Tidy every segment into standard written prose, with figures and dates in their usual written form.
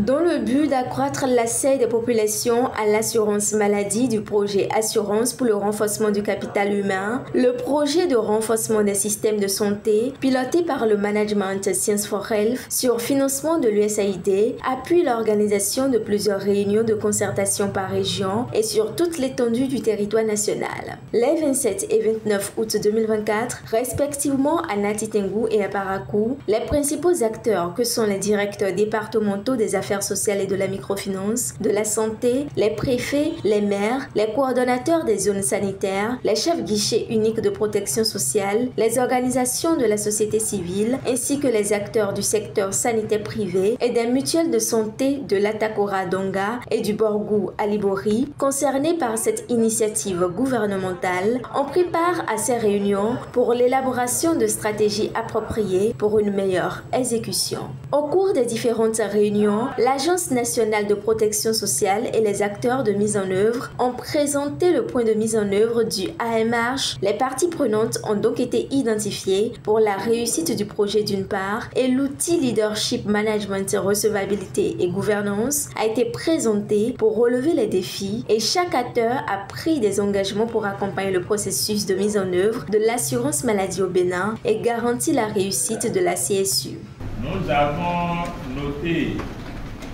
Dans le but d'accroître l'accès des populations à l'assurance maladie du projet Assurance pour le renforcement du capital humain, le projet de renforcement des systèmes de santé, piloté par le Management Science for Health sur financement de l'USAID, appuie l'organisation de plusieurs réunions de concertation par région et sur toute l'étendue du territoire national. Les 27 et 29 août 2024, respectivement à Nati Tengou et à Parakou, les principaux acteurs que sont les directeurs départementaux des affaires sociales et de la microfinance, de la santé, les préfets, les maires, les coordonnateurs des zones sanitaires, les chefs guichets uniques de protection sociale, les organisations de la société civile, ainsi que les acteurs du secteur sanitaire privé et des mutuelles de santé de l'Atakora Donga et du Borgou Alibori, concernés par cette initiative gouvernementale, ont pris part à ces réunions pour l'élaboration de stratégies appropriées pour une meilleure exécution. Au cours des différentes réunions, l'Agence nationale de protection sociale et les acteurs de mise en œuvre ont présenté le point de mise en œuvre du AMH. Les parties prenantes ont donc été identifiées pour la réussite du projet d'une part et l'outil Leadership Management, Recevabilité et Gouvernance a été présenté pour relever les défis et chaque acteur a pris des engagements pour accompagner le processus de mise en œuvre de l'assurance maladie au Bénin et garantir la réussite de la CSU. Nous avons noté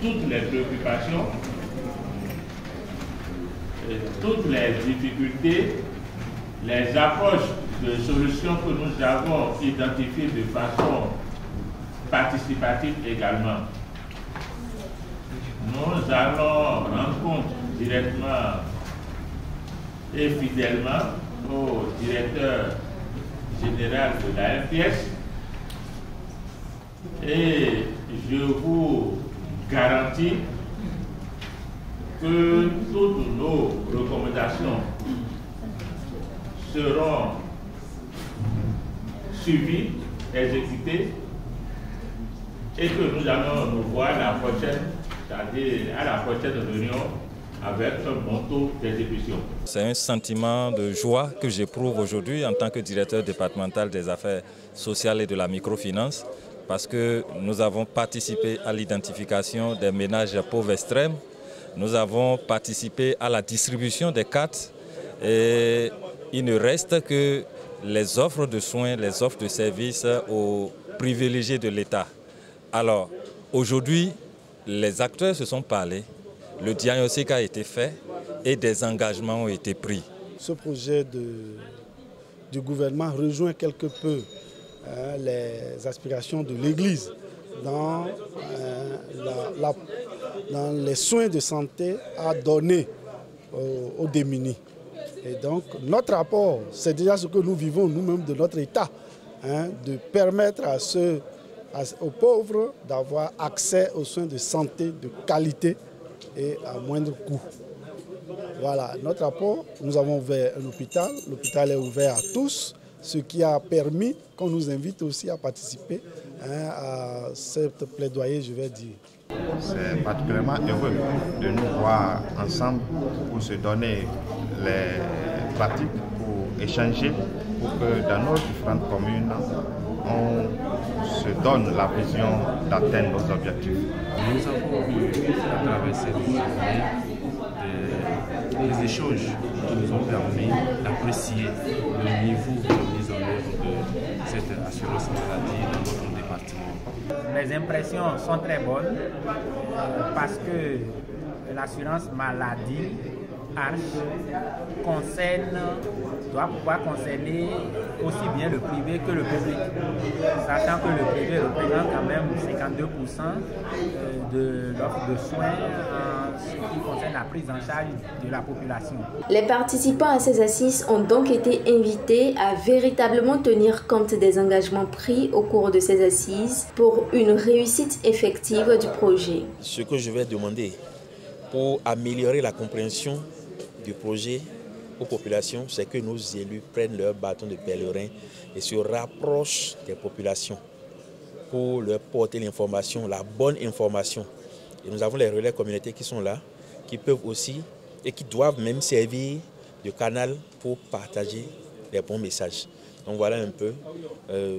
toutes les préoccupations, toutes les difficultés, les approches de solutions que nous avons identifiées de façon participative également. Nous allons rendre compte directement et fidèlement au directeur général de la MPS et je vous garantis que toutes nos recommandations seront suivies, exécutées et que nous allons nous voir la prochaine, c'est-à-dire à la prochaine réunion avec un bon taux d'exécution. C'est un sentiment de joie que j'éprouve aujourd'hui en tant que directeur départemental des affaires sociales et de la microfinance parce que nous avons participé à l'identification des ménages pauvres extrêmes, nous avons participé à la distribution des cartes et il ne reste que les offres de soins, les offres de services aux privilégiés de l'État. Alors aujourd'hui, les acteurs se sont parlé, le diagnostic a été fait et des engagements ont été pris. Ce projet du gouvernement rejoint quelque peu les aspirations de l'Église dans les soins de santé à donner aux démunis. Et donc notre apport, c'est déjà ce que nous vivons nous-mêmes de notre État, de permettre aux pauvres d'avoir accès aux soins de santé de qualité et à moindre coût. Voilà, notre apport, nous avons ouvert un hôpital, l'hôpital est ouvert à tous, ce qui a permis qu'on nous invite aussi à participer à cette plaidoyer, je vais dire. C'est particulièrement heureux de nous voir ensemble pour se donner les pratiques, pour échanger, pour que dans nos différentes communes, on se donne la vision d'atteindre nos objectifs. Nous avons eu à travers cette journée des échanges qui nous ont permis d'apprécier le niveau de mise en œuvre de cette assurance maladie dans notre département. Les impressions sont très bonnes parce que l'assurance maladie doit pouvoir concerner aussi bien le privé que le public, sachant que le privé représente quand même 52% de l'offre de soins en ce qui concerne la prise en charge de la population. Les participants à ces assises ont donc été invités à véritablement tenir compte des engagements pris au cours de ces assises pour une réussite effective du projet. Ce que je vais demander pour améliorer la compréhension du projet aux populations, c'est que nos élus prennent leur bâton de pèlerin et se rapprochent des populations pour leur porter l'information, la bonne information. Et nous avons les relais communautaires qui sont là, qui peuvent aussi et qui doivent même servir de canal pour partager les bons messages. Donc voilà un peu,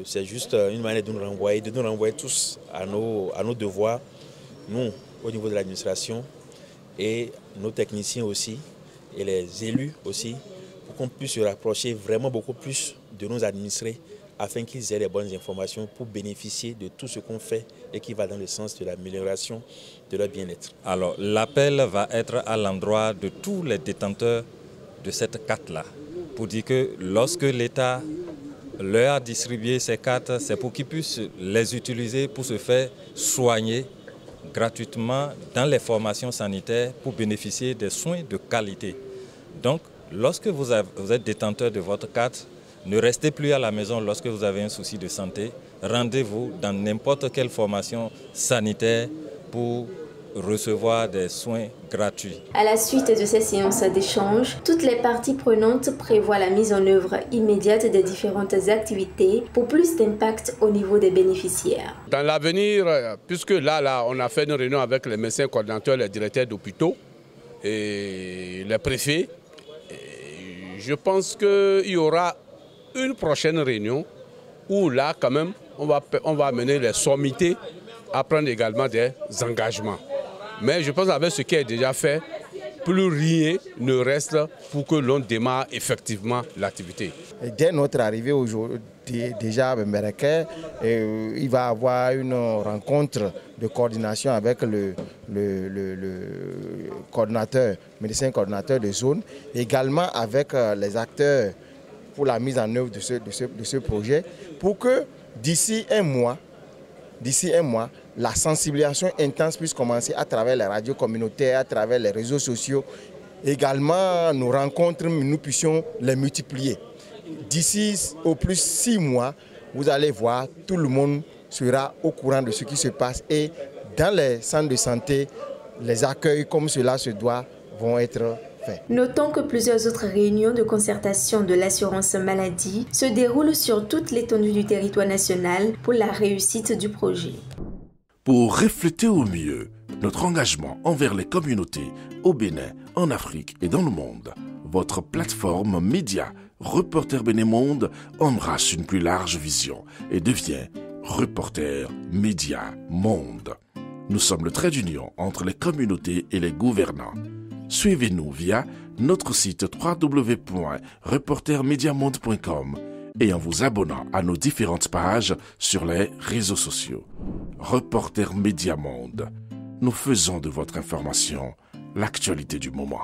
c'est juste une manière de nous renvoyer tous à nos devoirs. Nous, au niveau de l'administration et nos techniciens aussi et les élus aussi pour qu'on puisse se rapprocher vraiment beaucoup plus de nos administrés afin qu'ils aient les bonnes informations pour bénéficier de tout ce qu'on fait et qui va dans le sens de l'amélioration de leur bien-être. Alors, l'appel va être à l'endroit de tous les détenteurs de cette carte-là, pour dire que lorsque l'État leur a distribué ces cartes, c'est pour qu'ils puissent les utiliser pour se faire soigner gratuitement dans les formations sanitaires pour bénéficier des soins de qualité. Donc, lorsque vous êtes détenteur de votre carte, ne restez plus à la maison lorsque vous avez un souci de santé. Rendez-vous dans n'importe quelle formation sanitaire pour recevoir des soins gratuits. À la suite de ces séances d'échange, toutes les parties prenantes prévoient la mise en œuvre immédiate des différentes activités pour plus d'impact au niveau des bénéficiaires. Dans l'avenir, puisque là, on a fait une réunion avec les médecins coordinateurs, les directeurs d'hôpitaux et les préfets, et je pense qu'il y aura une prochaine réunion où là, quand même, on va amener les sommités à prendre également des engagements. Mais je pense qu'avec ce qui est déjà fait, plus rien ne reste pour que l'on démarre effectivement l'activité. Dès notre arrivée aujourd'hui, déjà à Bembereke, il va y avoir une rencontre de coordination avec le coordinateur, médecin coordinateur de zone, également avec les acteurs pour la mise en œuvre de ce projet, pour que d'ici un mois, la sensibilisation intense puisse commencer à travers les radios communautaires, à travers les réseaux sociaux. Également, nos rencontres, nous puissions les multiplier. D'ici au plus 6 mois, vous allez voir, tout le monde sera au courant de ce qui se passe et dans les centres de santé, les accueils comme cela se doit vont être faits. Notons que plusieurs autres réunions de concertation de l'assurance maladie se déroulent sur toute l'étendue du territoire national pour la réussite du projet. Pour refléter au mieux notre engagement envers les communautés au Bénin, en Afrique et dans le monde, votre plateforme média Reporter Bénin Monde embrasse une plus large vision et devient Reporter Média Monde. Nous sommes le trait d'union entre les communautés et les gouvernants. Suivez-nous via notre site www.reportermediamonde.com et en vous abonnant à nos différentes pages sur les réseaux sociaux. Reporter Média Monde. Nous faisons de votre information l'actualité du moment.